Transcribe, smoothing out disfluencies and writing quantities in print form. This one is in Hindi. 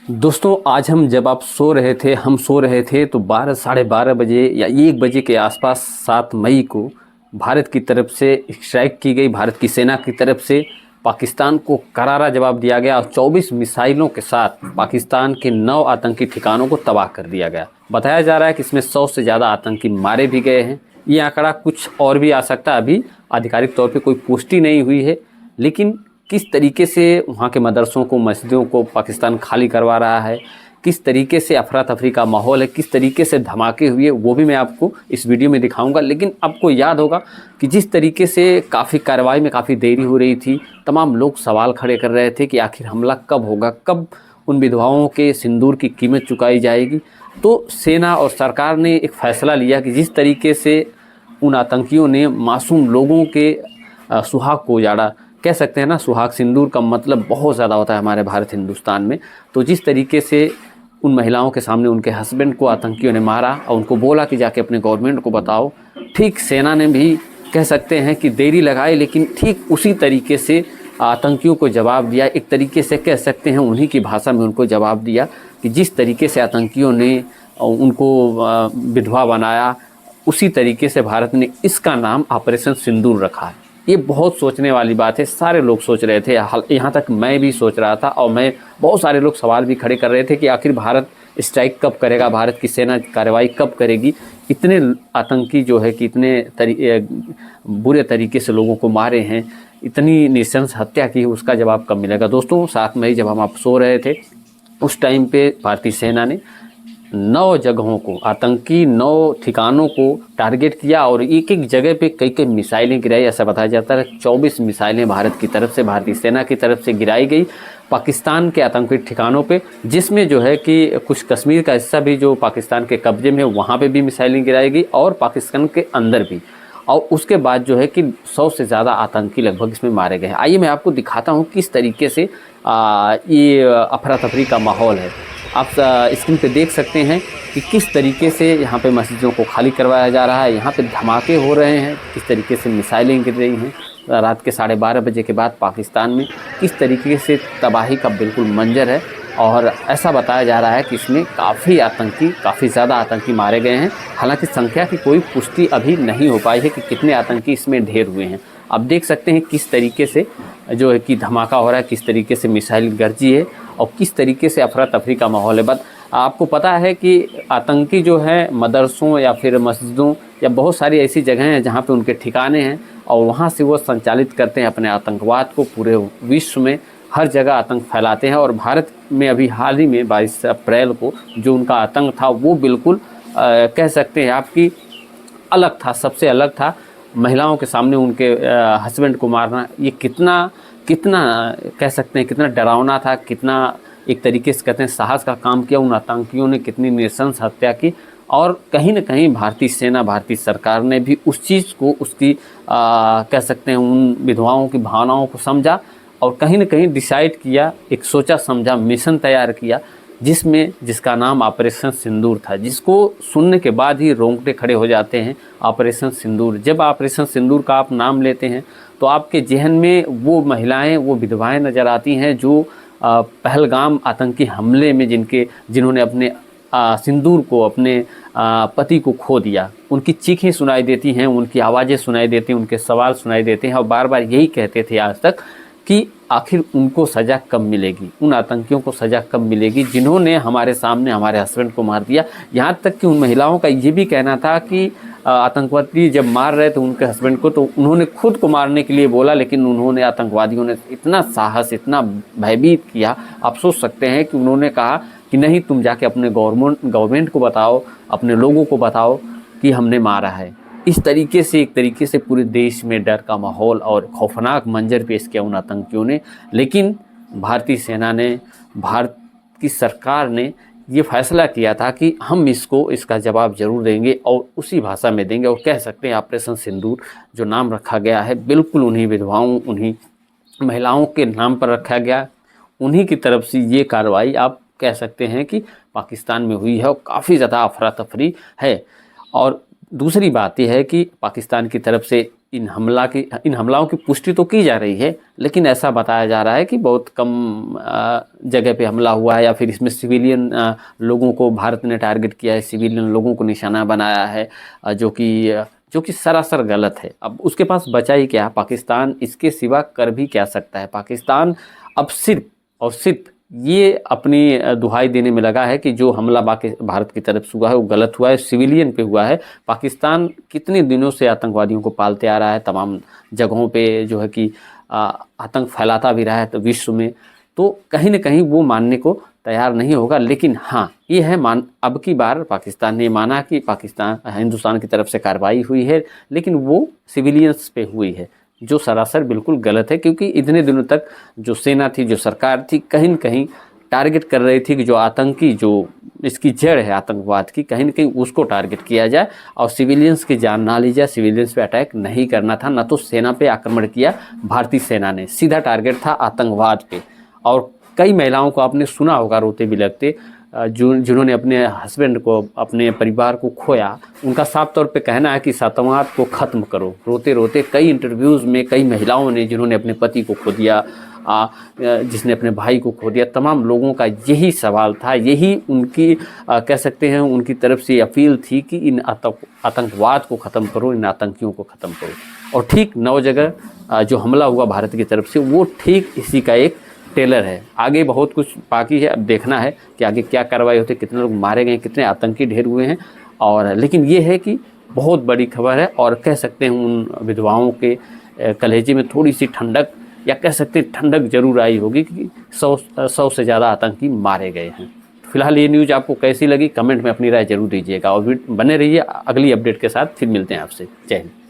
दोस्तों आज जब आप हम सो रहे थे तो 12 साढ़े 12 बजे या 1 बजे के आसपास 7 मई को भारत की तरफ से स्ट्राइक की गई। भारत की सेना की तरफ से पाकिस्तान को करारा जवाब दिया गया और 24 मिसाइलों के साथ पाकिस्तान के 9 आतंकी ठिकानों को तबाह कर दिया गया। बताया जा रहा है कि इसमें 100 से ज़्यादा आतंकी मारे भी गए हैं। ये आंकड़ा कुछ और भी आ सकता है, अभी आधिकारिक तौर पे कोई पुष्टि नहीं हुई है। लेकिन किस तरीके से वहाँ के मदरसों को, मस्जिदों को पाकिस्तान खाली करवा रहा है, किस तरीके से अफरा तफरी का माहौल है, किस तरीके से धमाके हुए, वो भी मैं आपको इस वीडियो में दिखाऊंगा। लेकिन आपको याद होगा कि जिस तरीके से काफ़ी कार्रवाई में काफ़ी देरी हो रही थी, तमाम लोग सवाल खड़े कर रहे थे कि आखिर हमला कब होगा, कब उन विधवाओं के सिंदूर की कीमत चुकाई जाएगी। तो सेना और सरकार ने एक फ़ैसला लिया कि जिस तरीके से उन आतंकियों ने मासूम लोगों के सुहाग को उजाड़ा, कह सकते हैं ना, सुहाग सिंदूर का मतलब बहुत ज़्यादा होता है हमारे भारत हिंदुस्तान में। तो जिस तरीके से उन महिलाओं के सामने उनके हस्बैंड को आतंकियों ने मारा और उनको बोला कि जाके अपने गवर्नमेंट को बताओ, ठीक सेना ने भी कह सकते हैं कि देरी लगाई, लेकिन ठीक उसी तरीके से आतंकियों को जवाब दिया। एक तरीके से कह सकते हैं उन्हीं की भाषा में उनको जवाब दिया कि जिस तरीके से आतंकियों ने उनको विधवा बनाया, उसी तरीके से भारत ने इसका नाम ऑपरेशन सिंदूर रखा है। ये बहुत सोचने वाली बात है। सारे लोग सोच रहे थे, यहाँ तक मैं भी सोच रहा था, और बहुत सारे लोग सवाल भी खड़े कर रहे थे कि आखिर भारत स्ट्राइक कब करेगा, भारत की सेना कार्रवाई कब करेगी। इतने आतंकी जो है कि इतने बुरे तरीके से लोगों को मारे हैं, इतनी नृशंस हत्या की, उसका जवाब कब मिलेगा। दोस्तों 7 मई जब हम आप सो रहे थे, उस टाइम पे भारतीय सेना ने 9 जगहों को, आतंकी 9 ठिकानों को टारगेट किया और एक एक जगह पे कई कई मिसाइलें गिराई। ऐसा बताया जाता है 24 मिसाइलें भारत की तरफ से, भारतीय सेना की तरफ से गिराई गई पाकिस्तान के आतंकी ठिकानों पे, जिसमें जो है कि कुछ कश्मीर का हिस्सा भी जो पाकिस्तान के कब्जे में है, वहाँ पे भी मिसाइलें गिराई गई और पाकिस्तान के अंदर भी। और उसके बाद जो है कि 100 से ज़्यादा आतंकी लगभग इसमें मारे गए हैं। आइए मैं आपको दिखाता हूँ किस तरीके से ये अफरा तफरी का माहौल है। आप स्क्रीन पे देख सकते हैं कि किस तरीके से यहाँ पे मस्जिदों को खाली करवाया जा रहा है, यहाँ पे धमाके हो रहे हैं, किस तरीके से मिसाइलें गिर रही हैं। रात के 12:30 बजे के बाद पाकिस्तान में किस तरीके से तबाही का बिल्कुल मंजर है। और ऐसा बताया जा रहा है कि इसमें काफ़ी ज़्यादा आतंकी मारे गए हैं। हालांकि संख्या की कोई पुष्टि अभी नहीं हो पाई है कि कितने आतंकी इसमें ढेर हुए हैं। आप देख सकते हैं किस तरीके से जो है कि धमाका हो रहा है, किस तरीके से मिसाइल गरजी है और किस तरीके से अफरा तफरी का माहौल है। बट आपको पता है कि आतंकी जो है मदरसों या फिर मस्जिदों या बहुत सारी ऐसी जगहें हैं जहाँ पे उनके ठिकाने हैं और वहाँ से वो संचालित करते हैं अपने आतंकवाद को। पूरे विश्व में हर जगह आतंक फैलाते हैं और भारत में अभी हाल ही में 22 अप्रैल को जो उनका आतंक था वो बिल्कुल कह सकते हैं आपकी अलग था, सबसे अलग था। महिलाओं के सामने उनके हस्बैंड को मारना, ये कितना कह सकते हैं कितना डरावना था, कितना एक तरीके से कहते हैं साहस का काम किया उन आतंकियों ने, कितनी नृशंस हत्या की। और कहीं न कहीं भारतीय सेना, भारतीय सरकार ने भी उस चीज़ को, उसकी कह सकते हैं उन विधवाओं की भावनाओं को समझा और कहीं न कहीं डिसाइड किया, एक सोचा समझा मिशन तैयार किया जिसका नाम ऑपरेशन सिंदूर था, जिसको सुनने के बाद ही रोंगटे खड़े हो जाते हैं। ऑपरेशन सिंदूर, जब ऑपरेशन सिंदूर का आप नाम लेते हैं तो आपके जहन में वो महिलाएं, वो विधवाएं नज़र आती हैं जो पहलगाम आतंकी हमले में जिन्होंने अपने सिंदूर को, अपने पति को खो दिया। उनकी चीखें सुनाई देती हैं, उनकी आवाज़ें सुनाई देती हैं, उनके सवाल सुनाई देते हैं और बार बार यही कहते थे आज तक कि आखिर उनको सज़ा कब मिलेगी, उन आतंकियों को सज़ा कब मिलेगी जिन्होंने हमारे सामने हमारे हस्बैंड को मार दिया। यहाँ तक कि उन महिलाओं का ये भी कहना था कि आतंकवादी जब मार रहे थे उनके हस्बैंड को तो उन्होंने खुद को मारने के लिए बोला, लेकिन उन्होंने, आतंकवादियों ने इतना साहस, इतना भयभीत किया। आप सोच सकते हैं कि उन्होंने कहा कि नहीं, तुम जाके अपने गवर्नमेंट को बताओ, अपने लोगों को बताओ कि हमने मारा है। इस तरीके से, एक तरीके से पूरे देश में डर का माहौल और खौफनाक मंजर पेश किया उन आतंकियों ने। लेकिन भारतीय सेना ने, भारत की सरकार ने ये फैसला किया था कि हम इसका जवाब जरूर देंगे और उसी भाषा में देंगे। और कह सकते हैं ऑपरेशन सिंदूर जो नाम रखा गया है बिल्कुल उन्हीं विधवाओं, उन्हीं महिलाओं के नाम पर रखा गया। उन्हीं की तरफ से ये कार्रवाई आप कह सकते हैं कि पाकिस्तान में हुई है और काफ़ी ज़्यादा अफरा तफरी है। और दूसरी बात यह है कि पाकिस्तान की तरफ से इन हमलाओं की पुष्टि तो की जा रही है, लेकिन ऐसा बताया जा रहा है कि बहुत कम जगह पे हमला हुआ है, या फिर इसमें सिविलियन लोगों को भारत ने टारगेट किया है, सिविलियन लोगों को निशाना बनाया है, जो कि सरासर गलत है। अब उसके पास बचा ही क्या, पाकिस्तान इसके सिवा कर भी क्या सकता है। पाकिस्तान अब सिर्फ और सिर्फ ये अपनी दुहाई देने में लगा है कि जो हमला भारत की तरफ से हुआ है वो गलत हुआ है, सिविलियन पे हुआ है। पाकिस्तान कितने दिनों से आतंकवादियों को पालते आ रहा है, तमाम जगहों पे जो है कि आतंक फैलाता भी रहा है तो विश्व में, तो कहीं ना कहीं वो मानने को तैयार नहीं होगा। लेकिन हाँ, ये है अब की बार पाकिस्तान ने माना कि हिंदुस्तान की तरफ से कार्रवाई हुई है, लेकिन वो सिविलियंस पे हुई है, जो सरासर बिल्कुल गलत है। क्योंकि इतने दिनों तक जो सेना थी, जो सरकार थी, कहीं न कहीं टारगेट कर रही थी कि जो आतंकी, जो इसकी जड़ है आतंकवाद की, कहीं न कहीं उसको टारगेट किया जाए और सिविलियंस की जान ना ली जाए। सिविलियंस पे अटैक नहीं करना था, ना तो सेना पे आक्रमण किया भारतीय सेना ने, सीधा टारगेट था आतंकवाद पे। और कई महिलाओं को आपने सुना होगा रोते बिलखते, जिन्होंने अपने हस्बैंड को, अपने परिवार को खोया, उनका साफ तौर पे कहना है कि आतंकवाद को ख़त्म करो। रोते रोते कई इंटरव्यूज़ में कई महिलाओं ने, जिन्होंने अपने पति को खो दिया, जिसने अपने भाई को खो दिया, तमाम लोगों का यही सवाल था, यही उनकी कह सकते हैं उनकी तरफ से अपील थी कि इन आतंकवाद को ख़त्म करो, इन आतंकियों को ख़त्म करो। और ठीक 9 जगह जो हमला हुआ भारत की तरफ से, वो ठीक इसी का एक टेलर है। आगे बहुत कुछ बाकी है, अब देखना है कि आगे क्या कार्रवाई होती है, कितने लोग मारे गए, कितने आतंकी ढेर हुए हैं। और लेकिन ये है कि बहुत बड़ी खबर है, और कह सकते हैं उन विधवाओं के कलेजे में थोड़ी सी ठंडक, या कह सकते हैं ठंडक जरूर आई होगी कि 100 से ज़्यादा आतंकी मारे गए हैं। फिलहाल ये न्यूज़ आपको कैसी लगी, कमेंट में अपनी राय जरूर दीजिएगा, और बने रहिए अगली अपडेट के साथ। फिर मिलते हैं आपसे। जय हिंद।